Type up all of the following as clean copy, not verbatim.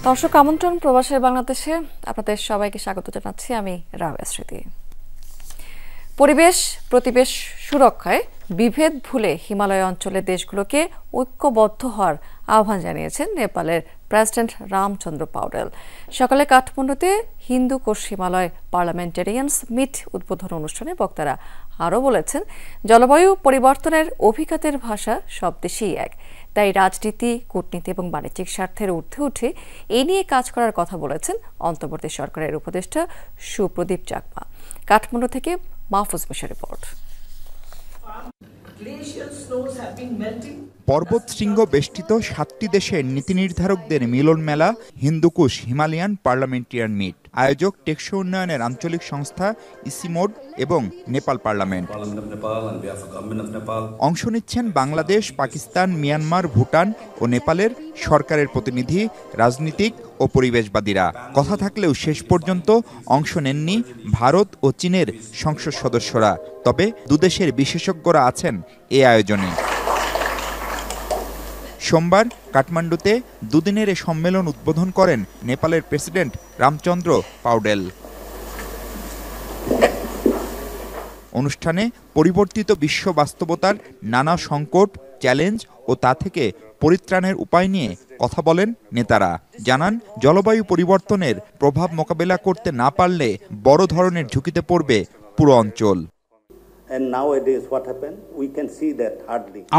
দর্শক আমন্ত্রণ প্রবাসী বাংলাদেশে আপনাদের সবাইকে স্বাগত জানাচ্ছি আমি রাবেয়া স্মৃতি। পরিবেশ প্রতিবেশ সুরক্ষায় বিভেদ ভুলে হিমালয় অঞ্চলের দেশগুলোকে ঐক্যবদ্ধ হওয়ার আহ্বান জানিয়েছেন নেপালের প্রেসিডেন্ট রামচন্দ্র পাউডেল। সকালে কাঠমান্ডুতে হিন্দু কোষ হিমালয় পার্লামেন্টারিয়ানস মিট উদ্বোধন অনুষ্ঠানে বক্তারা আরও বলেছেন, জলবায়ু পরিবর্তনের অভিঘাতের ভাষা সব দেশেই এক, তাই রাজনীতি, কূটনীতি এবং বাণিজ্যিক স্বার্থের ঊর্ধ্বে উঠে এ নিয়ে কাজ করার কথা বলেছেন অন্তর্বর্তী সরকারের উপদেষ্টা সুপ্রদীপ চাকমা। কাঠমান্ডু থেকে মাহফুজ মিশার রিপোর্ট। পর্বত শৃঙ্গ বেষ্টিত 7টি দেশের নীতি নির্ধারকদের মিলন মেলা হিন্দুকুশ হিমালয়ান পার্লামেন্টারিয়ান মিট। আয়োজক টেকসই উন্নয়নের আঞ্চলিক সংস্থা ইসিমোড এবং নেপাল পার্লামেন্ট। অংশ নিচ্ছেন বাংলাদেশ, পাকিস্তান, মিয়ানমার, ভুটান ও নেপালের সরকারের প্রতিনিধি, রাজনীতিক ও পরিবেশবাদীরা। কথা থাকলেও শেষ পর্যন্ত অংশ নেননি ভারত ও চীনের সংসদ সদস্যরা। তবে দুদেশের বিশেষজ্ঞরা আছেন এ আয়োজনে। সোমবার কাঠমান্ডুতে দুদিনের এ সম্মেলন উদ্বোধন করেন নেপালের প্রেসিডেন্ট রামচন্দ্র পাউডেল। অনুষ্ঠানে পরিবর্তিত বিশ্ব বাস্তবতার নানা সংকট, চ্যালেঞ্জ ও তা থেকে পরিত্রাণের উপায় নিয়ে কথা বলেন নেতারা। জানান, জলবায়ু পরিবর্তনের প্রভাব মোকাবেলা করতে না পারলে বড় ধরনের ঝুঁকিতে পড়বে পুরো অঞ্চল।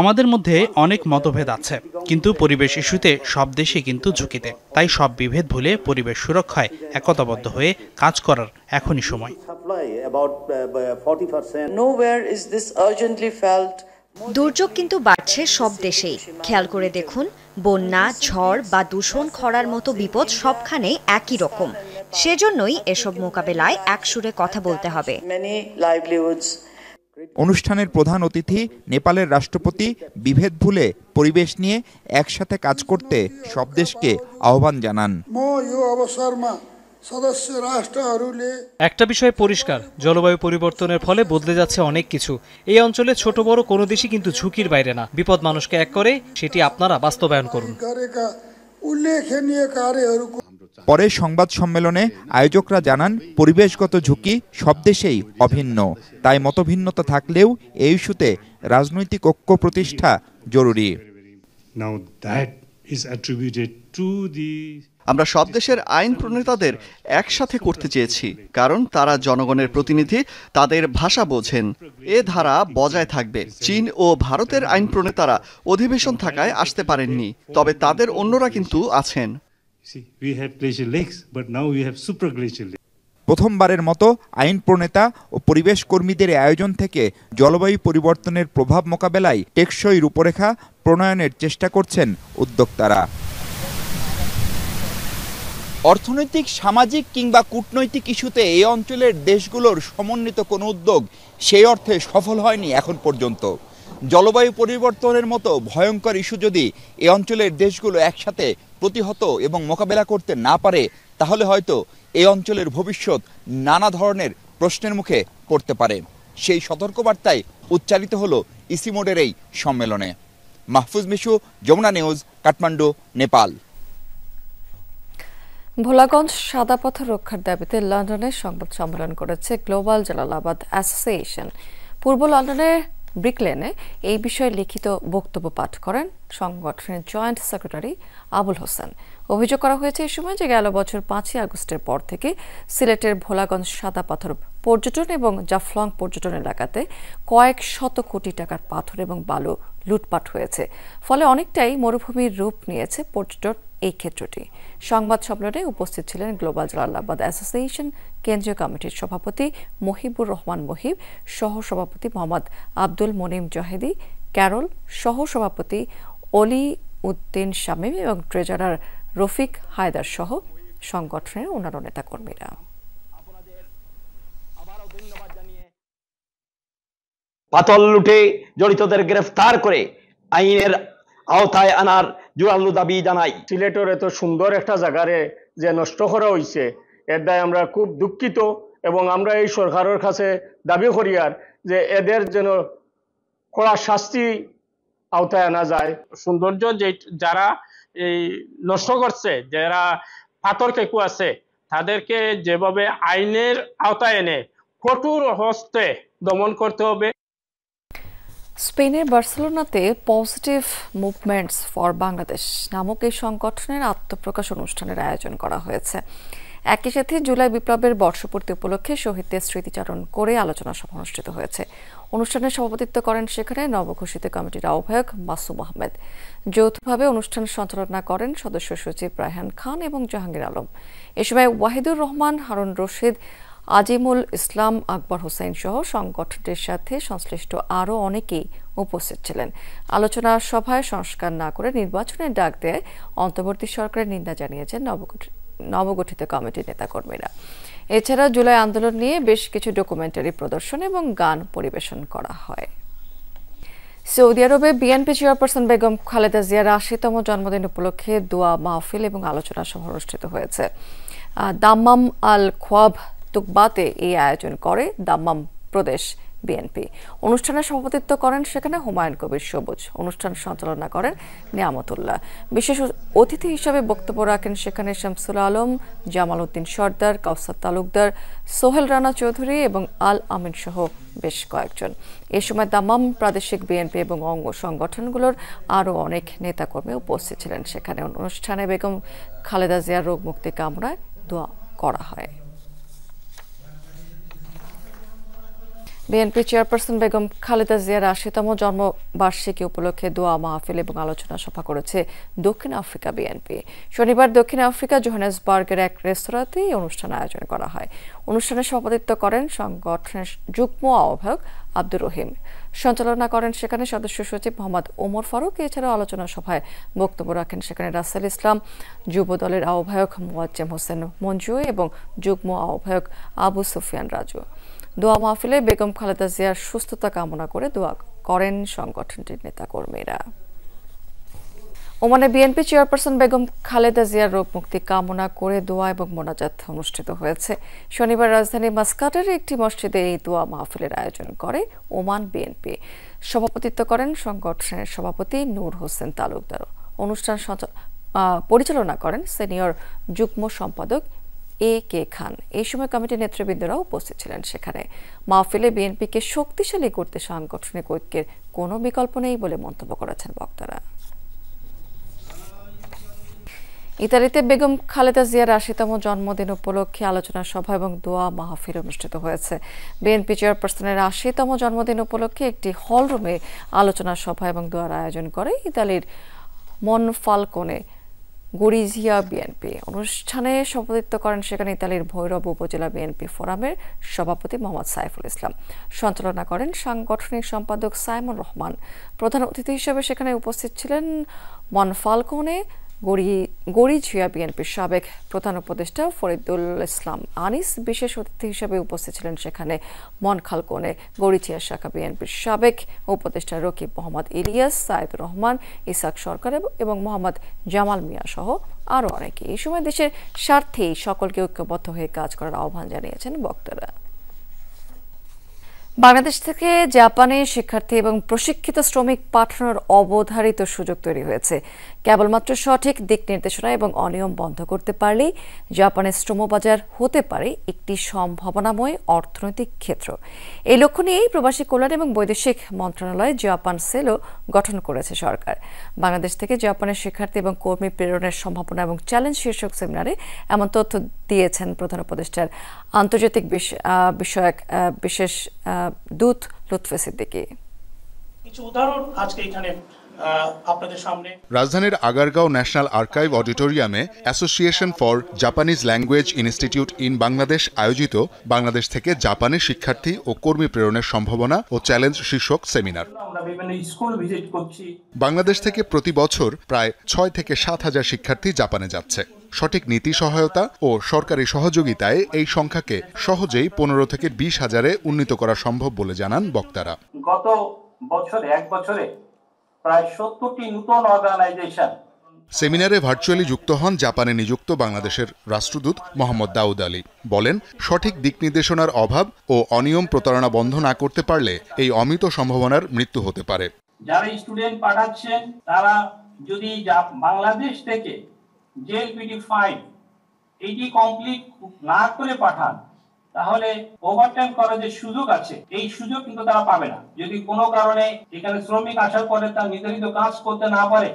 আমাদের মধ্যে অনেক মতভেদ আছে, কিন্তু পরিবেশ ইস্যুতে সব দেশই কিন্তু ঝুঁকিতে। তাই সব বিভেদ ভুলে পরিবেশ সুরক্ষায় একতাবদ্ধ হয়ে কাজ করার এখনই সময়। দুর্যোগ কিন্তু বাড়ছে সব দেশেই। খেয়াল করে দেখুন, বন্যা, ঝড় বা দূষণ, খরার মতো বিপদ সবখানে একই রকম। সেজন্যই এসব মোকাবেলায় একসুরে কথা বলতে হবে। অনুষ্ঠানের প্রধান অতিথি নেপালের রাষ্ট্রপতি বিভেদ ভুলে পরিবেশ নিয়ে একসাথে কাজ করতে সব দেশকে আহ্বান জানান। একটা বিষয় পরিষ্কার, জলবায়ু পরিবর্তনের ফলে বদলে যাচ্ছে অনেক কিছু। এই অঞ্চলে ছোট বড় কোনো দেশই কিন্তু ঝুঁকির বাইরে না। বিপদ মানুষকে এক করে, সেটি আপনারা বাস্তবায়ন করুন। পরে সংবাদ সম্মেলনে আয়োজকরা জানান, পরিবেশগত ঝুঁকি সব দেশেই অভিন্ন। তাই মতভিন্নতা থাকলেও এই ইস্যুতে রাজনৈতিক ঐক্য প্রতিষ্ঠা জরুরি। আমরা সব দেশের আইন প্রণেতাদের একসাথে করতে চেয়েছি, কারণ তারা জনগণের প্রতিনিধি, তাদের ভাষা বোঝেন। এ ধারা বজায় থাকবে। চীন ও ভারতের আইন প্রণেতারা অধিবেশন থাকায় আসতে পারেননি, তবে তাদের অন্যরা কিন্তু আছেন। প্রথমবারের মতো আইন প্রণেতা ও পরিবেশ কর্মীদের আয়োজন থেকে জলবায়ু পরিবর্তনের প্রভাব মোকাবেলায় টেকসই রূপরেখা প্রণয়নের চেষ্টা করছেন উদ্যোক্তারা। অর্থনৈতিক, সামাজিক কিংবা কূটনৈতিক ইস্যুতে এই অঞ্চলের দেশগুলোর সমন্বিত কোনো উদ্যোগ সেই অর্থে সফল হয়নি এখন পর্যন্ত। জলবায়ু পরিবর্তনের মতো ভয়ঙ্কর ইস্যু যদি এই অঞ্চলের দেশগুলো একসাথে প্রতিহত এবং মোকাবেলা করতে না পারে, তাহলে হয়তো এই অঞ্চলের ভবিষ্যৎ নানা ধরনের প্রশ্নের মুখে পড়তে পারে। সেই সতর্কবার্তায় উচ্চারিত হলো ইসিমোডের এই সম্মেলনে। মাহফুজ মিশু, যমুনা নিউজ, কাঠমান্ডু, নেপাল। ভোলাগঞ্জ সাদা পাথর রক্ষার দাবিতে লন্ডনে সংবাদ সম্মেলন করেছে গ্লোবাল জালালাবাদ অ্যাসোসিয়েশন। পূর্ব লন্ডনের ব্রিকলেনে এই বিষয়ে লিখিত বক্তব্য পাঠ করেন সংগঠনের জয়েন্ট সেক্রেটারি আবুল হোসেন। অভিযোগ করা হয়েছে এই সময় যে গেল বছর 5ই আগস্টের পর থেকে সিলেটের ভোলাগঞ্জ সাদা পাথর পর্যটন এবং জাফলং পর্যটন এলাকাতে কয়েক শত কোটি টাকার পাথর এবং বালু লুটপাট হয়েছে। ফলে অনেকটাই মরুভূমির রূপ নিয়েছে পর্যটন এই ক্ষেত্রটি। সংবাদ সম্মেলনে উপস্থিত ছিলেন গ্লোবাল জালালাবাদ অ্যাসোসিয়েশন কেন্দ্রীয় কমিটির সভাপতি মহিবুর রহমান মহিব, সহসভাপতি মোহাম্মদ আব্দুল মনিম জাহেদি, ক্যারল, সহসভাপতি অলি উদ্দিন শামীম এবং ট্রেজারার রফিক হায়দার সহ সংগঠনের অন্যান্য নেতাকর্মীরা। পাথর লুটে জড়িতদের গ্রেফতার করে আইনের আওতায় আনার জোরালো দাবি জানাই। সিলেটের এত সুন্দর একটা জায়গারে যে নষ্ট করা হয়েছে, এর দায় আমরা খুব দুঃখিত এবং আমরা এই সরকারের কাছে দাবি করি আর যে এদের যেন কড়া শাস্তি আওতায় আনা যায়। সৌন্দর্য যে যারা এই নষ্ট করছে, যারা পাথর কেকু আছে তাদেরকে যেভাবে আইনের আওতায় এনে কঠোর হস্তে দমন করতে হবে। স্পেনের বার্সেলোনাতে পজিটিভ মুভমেন্টস ফর বাংলাদেশ নামক এই সংগঠনের আত্মপ্রকাশ অনুষ্ঠানের আয়োজন করা হয়েছে। একই সাথে জুলাই বিপ্লবের বর্ষপূর্তি উপলক্ষে শহীদদের স্মৃতিচারণ করে আলোচনা সভা অনুষ্ঠিত হয়েছে। অনুষ্ঠানে সভাপতিত্ব করেন সেখানে নবঘোষিত কমিটির আহ্বায়ক মাসুম আহমেদ। যৌথভাবে অনুষ্ঠান সঞ্চালনা করেন সদস্য সচিব রায়হান খান এবং জাহাঙ্গীর আলম। এ সময় ওয়াহিদুর রহমান, হারুন রশিদ, আজিমুল ইসলাম, আকবর হোসেন সহ সংগঠনটির সাথে সংশ্লিষ্ট আরও অনেকেই উপস্থিত ছিলেন। আলোচনা সভায় সংস্কার না করে নির্বাচনের ডাক দেয় অন্তর্বর্তী সরকারের নিন্দা জানিয়েছেন নবগঠিত কমিটির নেতাকর্মীরা। এছাড়া জুলাই আন্দোলন নিয়ে বেশ কিছু ডকুমেন্টারি প্রদর্শন এবং গান পরিবেশন করা হয়। সৌদি আরবে বিএনপি চেয়ারপারসন বেগম খালেদা জিয়ার ৮০তম জন্মদিন উপলক্ষে দোয়া মাহফিল এবং আলোচনা সভা অনুষ্ঠিত হয়েছে। দাম্মাম আল খোয়াব তুকবাতে এই আয়োজন করে দাম্মাম প্রদেশ বিএনপি। অনুষ্ঠানে সভাপতিত্ব করেন সেখানে হুমায়ুন কবির সবুজ। অনুষ্ঠান সঞ্চালনা করেন নিয়ামতুল্লাহ। বিশেষ অতিথি হিসেবে বক্তব্য রাখেন সেখানে শামসুল আলম, জামাল উদ্দিন সর্দার, কাউসার তালুকদার, সোহেল রানা চৌধুরী এবং আল আমিন সহ বেশ কয়েকজন। এ সময় দাম্মাম প্রাদেশিক বিএনপি এবং অঙ্গ সংগঠনগুলোর আরও অনেক নেতাকর্মী উপস্থিত ছিলেন। সেখানে অনুষ্ঠানে বেগম খালেদা জিয়ার রোগ মুক্তি কামনায় দোয়া করা হয়। বিএনপি চেয়ারপারসন বেগম খালেদা জিয়ার ৮০তম জন্মবার্ষিকী উপলক্ষে দোয়া মাহফিল এবং আলোচনা সভা করেছে দক্ষিণ আফ্রিকা বিএনপি। শনিবার দক্ষিণ আফ্রিকা জোহানেসবার্গের এক রেস্তোরাঁতে এই অনুষ্ঠান আয়োজন করা হয়। অনুষ্ঠানে সভাপতিত্ব করেন সংগঠনের যুগ্ম আহ্বায়ক আব্দুর রহিম। সঞ্চালনা করেন সেখানে সদস্য সচিব মোহাম্মদ ওমর ফারুক। এছাড়াও আলোচনা সভায় বক্তব্য রাখেন সেখানে রাসেল ইসলাম, যুব দলের আহ্বায়ক মোয়াজ্জেম হোসেন মঞ্জু এবং যুগ্ম আহ্বায়ক আবু সুফিয়ান রাজু। দোয়া মাহফিলে বেগম খালেদা জিয়ার সুস্থতা কামনা করে দোয়া করেন সংগঠনটির নেতাকর্মীরা। ওমানে বিএনপি চেয়ারপারসন বেগম খালেদা জিয়ার রোগ মুক্তি কামনা করে দোয়া এবং মোনাজাত অনুষ্ঠিত হয়েছে। শনিবার রাজধানী মাসকাটের একটি মসজিদে এই দোয়া মাহফিলের আয়োজন করে ওমান বিএনপি। সভাপতিত্ব করেন সংগঠনের সভাপতি নূর হোসেন তালুকদার। অনুষ্ঠান পরিচালনা করেন সিনিয়র যুগ্ম সম্পাদক এ কে খান। এই সময় কমিটির নেতৃবৃন্দরা উপস্থিত ছিলেন। সেখানে মাহফিলে বিএনপিকে শক্তিশালী করতে সাংগঠনিক ঐক্যের কোনো বিকল্প নেই বলে মন্তব্য করেছেন বক্তারা। ইতালিতে বেগম খালেদা জিয়ার ৮০তম জন্মদিন উপলক্ষে আলোচনা সভা এবং দোয়া মাহফিল অনুষ্ঠিত হয়েছে। বিএনপি চেয়ারপারসনের ৮০তম জন্মদিন উপলক্ষে একটি হল রুমে আলোচনা সভা এবং দোয়ার আয়োজন করে ইতালির মনফালকোনে গরিজিয়া বিএনপি। অনুষ্ঠানে সভাপতিত্ব করেন সেখানে ইতালির ভৈরব উপজেলা বিএনপি ফোরামের সভাপতি মোহাম্মদ সাইফুল ইসলাম। সঞ্চালনা করেন সাংগঠনিক সম্পাদক সাইমন রহমান। প্রধান অতিথি হিসেবে সেখানে উপস্থিত ছিলেন মনফালকোনে গরিজিয়া বিএনপির সাবেক প্রধান উপদেষ্টা ফরিদুল ইসলাম আনিস। বিশেষ অতিথি হিসেবে উপস্থিত ছিলেন সেখানে মনখালকোনে গরিজিয়া শাখা বিএনপির সাবেক উপদেষ্টা রকিব মোহাম্মদ ইলিয়াস, সাইদুর রহমান, ইসাক সরকার এবং মোহাম্মদ জামাল মিয়া সহ আরও অনেকে। এই সময় দেশের স্বার্থেই সকলকে ঐক্যবদ্ধ হয়ে কাজ করার আহ্বান জানিয়েছেন বক্তারা। বাংলাদেশ থেকে জাপানে শিক্ষার্থী এবং প্রশিক্ষিত শ্রমিক পাঠানোর অবধারিত সুযোগ তৈরি হয়েছে। কেবলমাত্র সঠিক দিক নির্দেশনা এবং অনিয়ম বন্ধ করতে পারলেই জাপানের শ্রমবাজার হতে পারে একটি সম্ভাবনাময় অর্থনৈতিক ক্ষেত্র। এই লক্ষ্য নিয়েই প্রবাসী কল্যাণ এবং বৈদেশিক মন্ত্রণালয় জাপান সেলও গঠন করেছে সরকার। বাংলাদেশ থেকে জাপানের শিক্ষার্থী এবং কর্মী প্রেরণের সম্ভাবনা এবং চ্যালেঞ্জ শীর্ষক সেমিনারে এমন তথ্য দিয়েছেন প্রধান উপদেষ্টার আন্তর্জাতিক বিষয়ক বিশেষ দূত লুৎফে সিদ্দিকী। কিছু উদাহরণ আজকে এখানে আপনাদের সামনে। রাজধানীর আগারগাঁও ন্যাশনাল আর্কাইভ অডিটোরিয়ামে association for Japanese language institute in Bangladesh আয়োজিত বাংলাদেশ থেকে জাপানি শিক্ষার্থী ও কর্মী প্রেরণের সম্ভাবনা ও চ্যালেঞ্জ শীর্ষক সেমিনার। বাংলাদেশ থেকে প্রতি বছর প্রায় ৬ থেকে ৭ হাজার শিক্ষার্থী জাপানে যাচ্ছে। সঠিক নীতি সহায়তা ও সরকারি সহযোগিতায় এই সংখ্যাকে সহজেই ১৫ থেকে ২০ হাজারে উন্নীত করা সম্ভব বলে জানান বক্তারা। গত বছরে এক বছরে প্রায় ৭০টি নতুন অর্গানাইজেশন। সেমিনারে ভার্চুয়ালি যুক্ত হন জাপানে নিযুক্ত বাংলাদেশের রাষ্ট্রদূত মোহাম্মদ দাউদ আলী। বলেন, সঠিক দিক নির্দেশনার অভাব ও অনিয়ম প্রতারণা বন্ধ না করতে পারলে এই অমিত সম্ভাবনার মৃত্যু হতে পারে। যারা স্টুডেন্ট পাঠাচ্ছেন তারা যদি বাংলাদেশ থেকে JLPT-5 এটি কমপ্লিট না করে পাঠান, তাহলে ওভারটাইম করার যে সুযোগ আছে এই সুযোগ কিন্তু তারা পাবে না। যদি কোনো কারণে এখানে শ্রমিক আসার পরে তার নির্ধারিত কাজ করতে না পারে,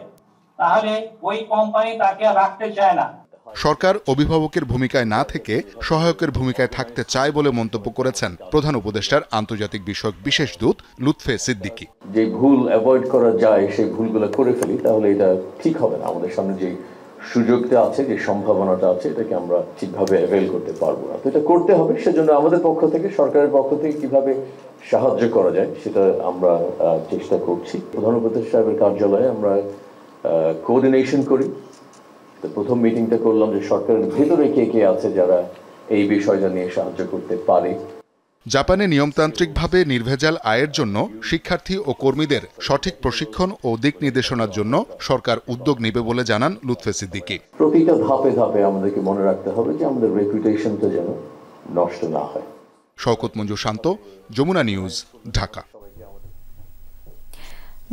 তাহলে ওই কোম্পানি তাকে রাখতে চায় না। সরকার অভিভাবকের ভূমিকায় না থেকে সহায়কের ভূমিকায় থাকতে চায় বলে মন্তব্য করেছেন প্রধান উপদেষ্টার আন্তর্জাতিক বিষয়ক বিশেষ দূত লুৎফে সিদ্দিকী। যে ভুল অ্যাভয়েড করা যায় সেই ভুলগুলো করে ফেলি, তাহলে এটা ঠিক হবে না। আমাদের সামনে যে সুযোগটা আছে, যে সম্ভাবনাটা আছে, এটাকে আমরা ঠিকভাবে অ্যাভেল করতে পারবো না। তো এটা করতে হবে, সেজন্য আমাদের পক্ষ থেকে, সরকারের পক্ষ থেকে কিভাবে সাহায্য করা যায় সেটা আমরা চেষ্টা করছি। প্রধান উপদেষ্টা সাহেবের কার্যালয়ে আমরা কোঅর্ডিনেশন করি। প্রথম মিটিংটা করলাম যে সরকারের ভেতরে কে কে আছে যারা এই বিষয়টা নিয়ে সাহায্য করতে পারে। জাপানে নিয়মতান্ত্রিকভাবে নির্ভেজাল আয়ের জন্য শিক্ষার্থী ও কর্মীদের সঠিক প্রশিক্ষণ ও দিক নির্দেশনার জন্য সরকার উদ্যোগ নেবে বলে জানান লুৎফে সিদ্দিকী। প্রতিটা ধাপে ধাপে আমাদেরকে মনে রাখতে হবে যে আমাদের রেপুটেশনটা যেন নষ্ট না হয়। শওকত মঞ্জু শান্ত, যমুনা নিউজ, ঢাকা।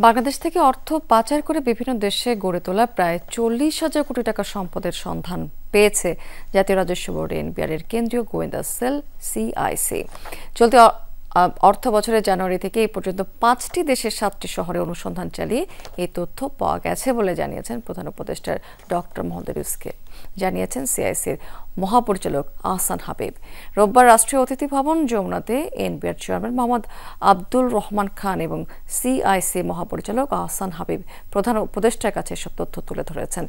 বাংলাদেশ থেকে অর্থ পাচার করে বিভিন্ন দেশে গড়ে তোলা প্রায় 40,000 কোটি টাকা সম্পদের সন্ধান পেয়েছে জাতীয় রাজস্ব বোর্ড এনবিআর এর কেন্দ্রীয় গোয়েন্দা সেল সিআইসি। চলতি অর্থ বছরের জানুয়ারি থেকে এই পর্যন্ত 5টি দেশের 7টি শহরে অনুসন্ধান চালিয়ে এই তথ্য পাওয়া গেছে বলে জানিয়েছেন প্রধান উপদেষ্টা ডক্টর মোহাম্মদ ইউনূসকে জানিয়েছেন সিআইসির মহাপরিচালক আহসান হাবিব। রোববার রাষ্ট্রীয় অতিথি ভবন যমুনাতে এনবিআর চেয়ারম্যান মোহাম্মদ আব্দুল রহমান খান এবং সিআইসি মহাপরিচালক আহসান হাবিব প্রধান উপদেষ্টার কাছে এসব তথ্য তুলে ধরেছেন।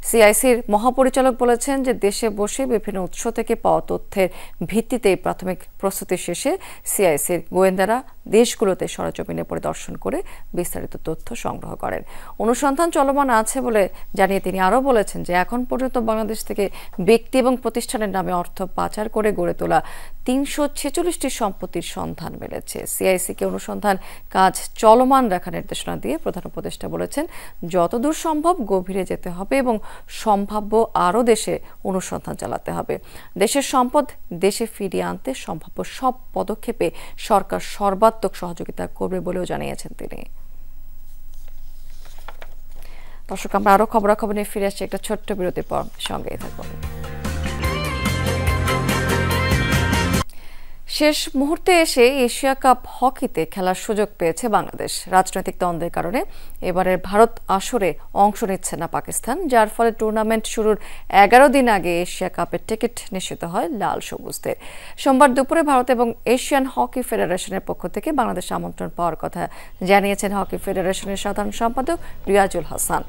সিআইসির মহাপরিচালক বলেছেন যে দেশে বসে বিভিন্ন উৎস থেকে পাওয়া তথ্যের ভিত্তিতে প্রাথমিক প্রস্তুতি শেষে সিআইসির গোয়েন্দারা দেশগুলোতে সরেজমিনে পরিদর্শন করে বিস্তারিত তথ্য সংগ্রহ করেন। অনুসন্ধান চলমান আছে বলে জানিয়ে তিনি আরও বলেছেন যে এখন পর্যন্ত বাংলাদেশ থেকে ব্যক্তি এবং প্রতিষ্ঠানের নামে অর্থ পাচার করে গড়ে তোলা 346টি সম্পত্তির সন্ধান মিলেছে। সিআইসিকে অনুসন্ধান কাজ চলমান রাখার নির্দেশনা দিয়ে প্রধান উপদেষ্টা বলেছেন যতদূর সম্ভব গভীরে যেতে হবে এবং সম্ভাব্য আরও দেশে অনুসন্ধান চালাতে হবে। দেশের সম্পদ দেশে ফিরিয়ে আনতে সম্ভাব্য সব পদক্ষেপে সরকার সর্বাত্মক সহযোগিতা করবে বলেও জানিয়েছেন তিনি। দর্শক, আমরা আরো খবরাখবর নিয়ে ফিরে আসছি একটা ছোট্ট বিরতির পর, সঙ্গেই থাকুন। শেষ মুহূর্তে এসে এশিয়া কাপ হকিতে খেলার সুযোগ পেয়েছে বাংলাদেশ। রাজনৈতিক দ্বন্দ্বের কারণে এবারের ভারত আসরে অংশ নিচ্ছে না পাকিস্তান, যার ফলে টুর্নামেন্ট শুরুর 11 দিন আগে এশিয়া কাপের টিকিট নিশ্চিত হয় লাল সবুজদের। সোমবার দুপুরে ভারত এবং এশিয়ান হকি ফেডারেশনের পক্ষ থেকে বাংলাদেশ আমন্ত্রণ পাওয়ার কথা জানিয়েছেন হকি ফেডারেশনের সাধারণ সম্পাদক রিয়াজুল হাসান।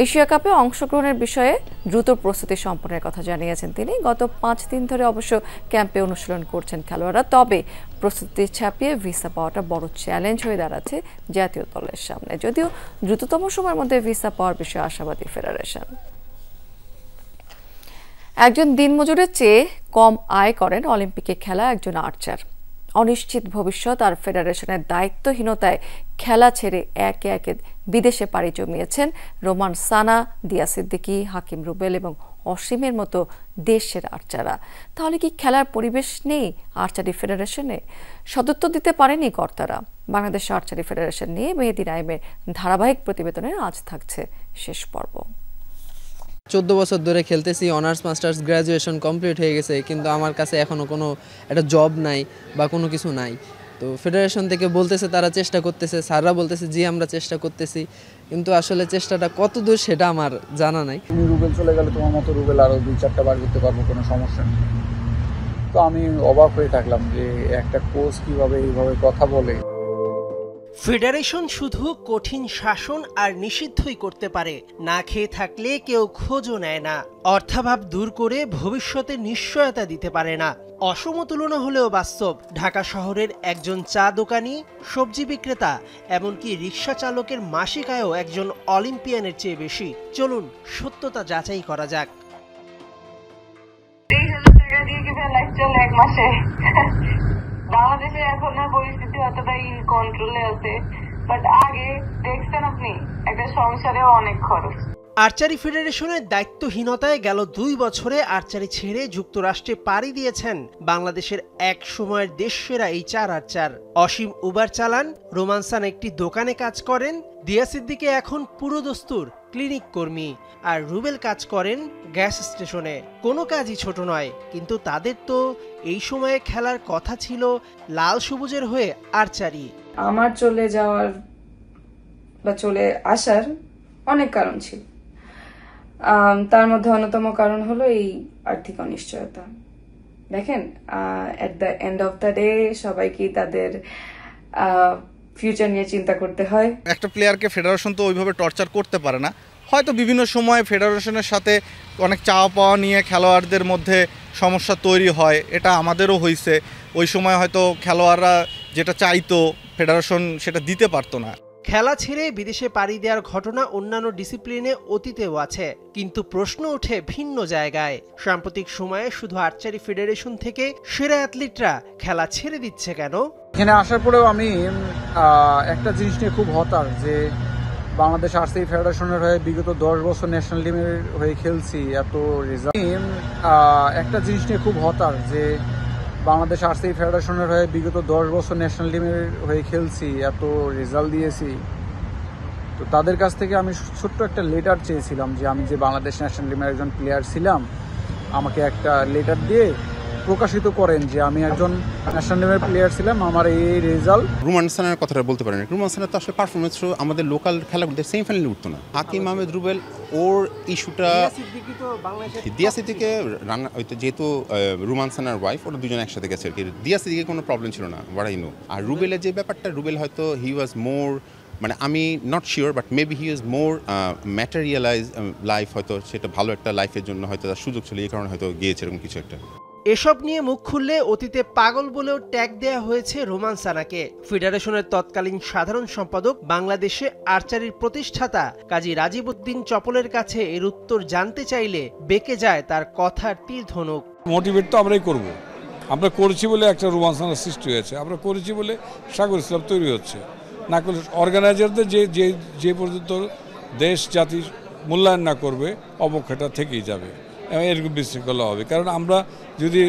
এশিয়া কাপে অংশগ্রহণের বিষয়ে দ্রুত প্রস্তুতি সম্পন্নের কথা জানিয়েছেন তিনি। গত 5 দিন ধরে অবশ্য ক্যাম্পে অনুশীলন করছেন খেলোয়াড়রা, তবে প্রস্তুতি ছাপিয়ে ভিসা পাওয়াটা বড় চ্যালেঞ্জ হয়ে দাঁড়াচ্ছে জাতীয় দলের সামনে, যদিও দ্রুততম সময়ের মধ্যে ভিসা পাওয়ার বিষয়ে আশাবাদী ফেডারেশন। একজন দিনমজুরের চেয়ে কম আয় করেন অলিম্পিকে খেলা একজন আর্চার। অনিশ্চিত ভবিষ্যৎ আর ফেডারেশনের দায়িত্বহীনতায় খেলা ছেড়ে একে একে বিদেশে পাড়ি জমিয়েছেন রোমান সানা, দিয়া সিদ্দিকী, হাকিম রুবেল এবং অসীমের মতো দেশের আর্চাররা। তাহলে কি খেলার পরিবেশ নেই আর্চারি ফেডারেশনে? সদুত্তর দিতে পারেনি কর্তারা। বাংলাদেশ আর্চারি ফেডারেশন নিয়ে মেহেদী নাইমের ধারাবাহিক প্রতিবেদনের আজ থাকছে শেষ পর্ব। 14 বছর ধরে খেলতেছি, অনার্স মাস্টার্স গ্র্যাজুয়েশন কমপ্লিট হয়ে গেছে, কিন্তু আমার কাছে এখনও কোনো একটা জব নাই বা কোনো কিছু নাই। তো ফেডারেশন থেকে বলতেছে তারা চেষ্টা করতেছে, স্যাররা বলতেছে জি আমরা চেষ্টা করতেছি, কিন্তু আসলে চেষ্টাটা কত দূর সেটা আমার জানা নাই। তুমি রুবেল চলে গেলে তোমার মতো রুবেল আরও 2-4টা বার করতে পারবো, কোনো সমস্যা নেই। তো আমি অবাক হয়ে থাকলাম যে একটা কোচ কীভাবে এইভাবে কথা বলে। ফেডারেশন শুধু কঠিন শাসন আর নিষিদ্ধই করতে পারে, না খেয়ে থাকলে কেউ খোঁজও নেয় না। অর্থাভাব দূর করে ভবিষ্যতে নিশ্চয়তা দিতে পারে না। অসম তুলনা হলেও বাস্তব। ঢাকা শহরের একজন চা দোকানি, সবজি বিক্রেতা, এমনকি রিক্সা চালকের মাসিক আয়ও একজন অলিম্পিয়ানের চেয়ে বেশি। চলুন সত্যতা যাচাই করা যাক। বাংলাদেশে এখন পরিস্থিতি অতটাই কন্ট্রোলে আছে, বাট আগে দেখছেন আপনি একটা সংসারেও অনেক খরচ। আর্চারি ফেডারেশনের দায়িত্বহীনতায় গেল 2 বছরে আর্চারি ছেড়ে যুক্তরাষ্ট্রে পাড়ি দিয়েছেন বাংলাদেশের এক সময়ের দেশসেরা এই 4 আর্চার। অসীম উবার চালান, রোমান সানা একটি দোকানে কাজ করেন, দিয়া সিদ্দিকী এখন পুরোদস্তুর ক্লিনিক কর্মী, আর রুবেল কাজ করেন গ্যাস স্টেশনে। কোনো কাজই ছোট নয়, কিন্তু তাদের তো এই সময়ে খেলার কথা ছিল লাল সবুজের হয়ে আর্চারি। আমার চলে যাওয়ার বা চলে আসার অনেক কারণ ছিল, তার মধ্যে অন্যতম কারণ হলো এই আর্থিক অনিশ্চয়তা। দেখেন, at the end of the day সবাইকে তাদের ফিউচার নিয়ে চিন্তা করতে হয়। একটা প্লেয়ারকে ফেডারেশন তো ওইভাবে টর্চার করতে পারে না, হয়তো বিভিন্ন সময় ফেডারেশনের সাথে অনেক চাওয়া পাওয়া নিয়ে খেলোয়াড়দের মধ্যে সমস্যা তৈরি হয়, এটা আমাদেরও হয়েছে। ওই সময় হয়তো খেলোয়াড়রা যেটা চাইতো ফেডারেশন সেটা দিতে পারতো না। খেলা ছেড়ে বিদেশে পাড়ি দেওয়ার ঘটনা অন্যান্য ডিসিপ্লিনে অতীতেও আছে, কিন্তু প্রশ্ন ওঠে ভিন্ন জায়গায়। সাম্প্রতিক সময়ে শুধু আর্চারি ফেডারেশন থেকে সেরা অ্যাথলিটরা খেলা ছেড়ে দিচ্ছে কেন? এখানে আসার পরেও আমি একটা জিনিস নিয়ে খুব হতাশ যে বাংলাদেশ আর্চারি ফেডারেশনের হয়ে বিগত 10 বছর ন্যাশনাল টিমের হয়ে খেলছি, এত রেজাল্ট। একটা জিনিস নিয়ে খুব হতাশ যে বাংলাদেশ আর্চারি ফেডারেশনের হয়ে বিগত 10 বছর ন্যাশনাল টিমের হয়ে খেলছি, এত রেজাল্ট দিয়েছি। তো তাদের কাছ থেকে আমি ছোট্ট একটা লেটার চেয়েছিলাম যে আমি যে বাংলাদেশ ন্যাশনাল টিমের একজন প্লেয়ার ছিলাম, আমাকে একটা লেটার দিয়ে প্রকাশিত করেন যে আমি একজন ন্যাশনাল টিমের প্লেয়ার ছিলাম, আমার এই রেজাল্ট। রুমান সানার কথাটা বলতে পারেন, রুমান সানার তো আসলে পারফরমেন্স আমাদের লোকাল খেলাগুলোতে সেমিফাইনালে উঠতো না। হাকিম আহমেদ রুবেল ওর ইস্যুটা দিয়া সিদ্দিকে যেহেতু রুমান সানার ওয়াইফ, ওরা দুজন একসাথে গেছে আর কি। দিয়া সিদ্দিকে কোনো প্রবলেম ছিল না, ওয়ারাই নো। আর রুবেলের যে ব্যাপারটা, রুবেল হয়তো হি ওয়াজ মোর, মানে আমি not sure, but maybe he is more materialise life, হয়তো সেটা ভালো একটা লাইফের জন্য হয়তো তার সুযোগ ছিল, এই কারণে হয়তো গিয়েছে এরকম কিছু একটা। এসব নিয়ে মুখ খুললে অতীতে পাগল বলেও ট্যাগ দেয়া হয়েছে রোমান সানাকে। ফেডারেশনের তৎকালীন সাধারণ সম্পাদক, বাংলাদেশে আর্চারির প্রতিষ্ঠাতা কাজী রাজীব উদ্দিন চপলের কাছে এর উত্তর জানতে চাইলে বেঁকে যায় তার কথার তীর ধনুক। মোটিভেট তো আমরাই করব, আমরা করেছি বলে একটা রোমান সানার সৃষ্টি হয়েছে, আমরা করেছি বলে সাগর ইসলাম তৈরি হচ্ছে। না করলে অর্গানাইজারদের যে পর্যন্ত দেশ জাতি মূল্যায়ন না করবে, অবক্ষয়টা থেকেই যাবে, এরকম বিশৃঙ্খলা হবে। কারণ আমরা যদি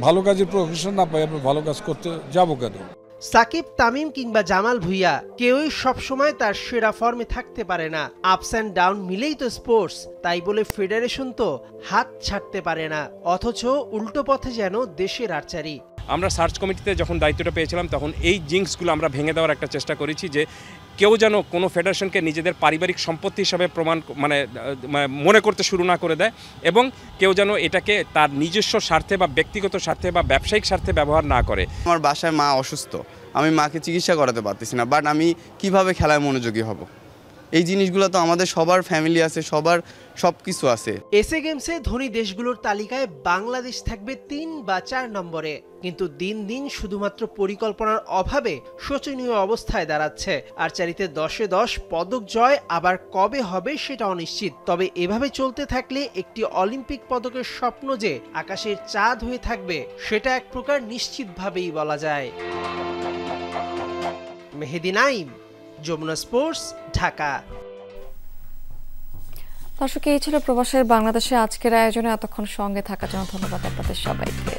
ভালো কাজের প্রফেশন না পাই, আমরা ভালো কাজ করতে যাব কেন? সাকিব, তামিম কিংবা জামাল ভুঁইয়া কেউই সবসময় তার সেরা ফর্মে থাকতে পারে না। আপস অ্যান্ড ডাউন মিলেই তো স্পোর্টস, তাই বলে ফেডারেশন তো হাত ছাড়তে পারে না। অথচ উল্টো পথে যেন দেশের আর্চারি। আমরা সার্চ কমিটিতে যখন দায়িত্বটা পেয়েছিলাম, তখন এই জিঙ্কসগুলো আমরা ভেঙে দেওয়ার একটা চেষ্টা করেছি যে কেউ যেন কোনো ফেডারেশনকে নিজেদের পারিবারিক সম্পত্তি হিসাবে মনে করতে শুরু না করে দেয়, এবং কেউ যেন এটাকে তার নিজস্ব স্বার্থে বা ব্যক্তিগত স্বার্থে বা ব্যবসায়িক স্বার্থে ব্যবহার না করে। আমার বাসায় মা অসুস্থ, আমি মাকে চিকিৎসা করাতে পারতেছি না, বাট আমি কিভাবে খেলায় মনোযোগী হব? এই জিনিসগুলো তো আমাদের সবার ফ্যামিলি আছে, সবার সবকিছু আছে। এসএ গেমসে ধনী দেশগুলোর তালিকায় বাংলাদেশ থাকবে 3 বা 4 নম্বরে, কিন্তু দিন দিন শুধুমাত্র পরিকল্পনার অভাবে শোচনীয় অবস্থায় দাঁড়াচ্ছে। আর্চারিতে 10-এ 10 পদক জয় আবার কবে হবে সেটা অনিশ্চিত। তবে এভাবে চলতে থাকলে একটি অলিম্পিক পদকের স্বপ্ন যে আকাশের চাঁদ হয়ে থাকবে, সেটা এক প্রকার নিশ্চিতভাবেই বলা যায়। মেহেদি নাইম, যমুনা স্পোর্টস, ঢাকা। দর্শক, এই ছিল প্রবাসের বাংলাদেশে আজকের আয়োজনে। এতক্ষণ সঙ্গে থাকার জন্য ধন্যবাদ আপনাদের সবাইকে।